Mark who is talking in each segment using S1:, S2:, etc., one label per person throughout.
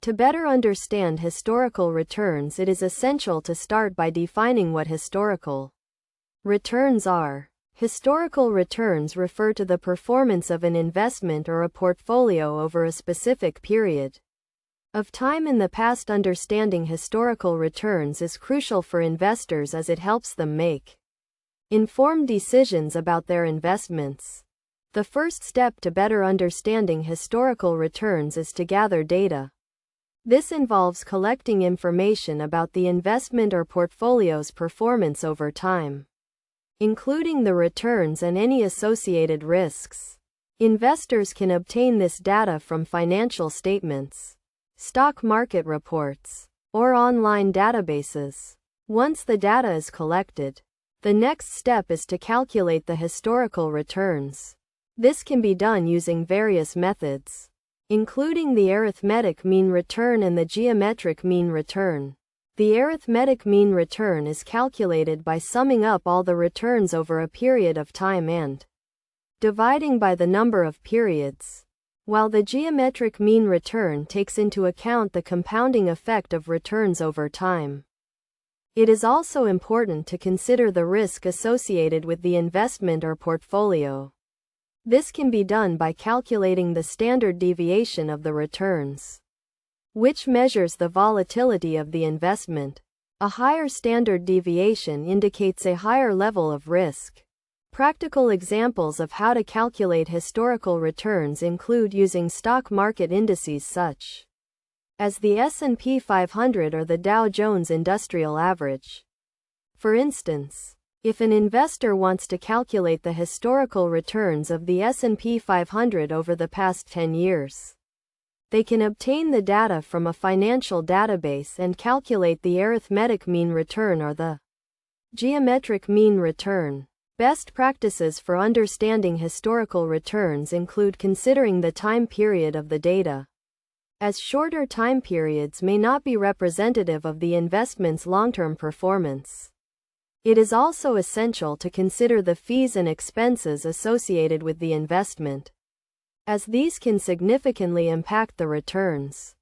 S1: To better understand historical returns, it is essential to start by defining what historical returns are. Historical returns refer to the performance of an investment or a portfolio over a specific period of time in the past. Understanding historical returns is crucial for investors as it helps them make informed decisions about their investments. The first step to better understanding historical returns is to gather data. This involves collecting information about the investment or portfolio's performance over time, including the returns and any associated risks. Investors can obtain this data from financial statements, stock market reports, or online databases. Once the data is collected, the next step is to calculate the historical returns. This can be done using various methods, including the arithmetic mean return and the geometric mean return. The arithmetic mean return is calculated by summing up all the returns over a period of time and dividing by the number of periods, while the geometric mean return takes into account the compounding effect of returns over time. It is also important to consider the risk associated with the investment or portfolio. This can be done by calculating the standard deviation of the returns, which measures the volatility of the investment. A higher standard deviation indicates a higher level of risk. Practical examples of how to calculate historical returns include using stock market indices such as the S&P 500 or the Dow Jones Industrial Average. For instance, if an investor wants to calculate the historical returns of the S&P 500 over the past 10 years, they can obtain the data from a financial database and calculate the arithmetic mean return or the geometric mean return. Best practices for understanding historical returns include considering the time period of the data, as shorter time periods may not be representative of the investment's long-term performance. It is also essential to consider the fees and expenses associated with the investment, as these can significantly impact the returns.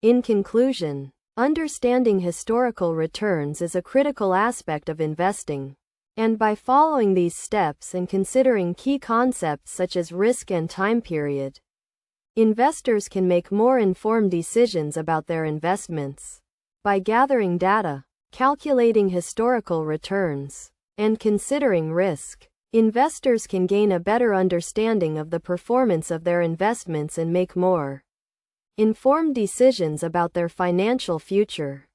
S1: In conclusion, understanding historical returns is a critical aspect of investing, and by following these steps and considering key concepts such as risk and time period, investors can make more informed decisions about their investments. By gathering data, calculating historical returns, and considering risk, investors can gain a better understanding of the performance of their investments and make more informed decisions about their financial future.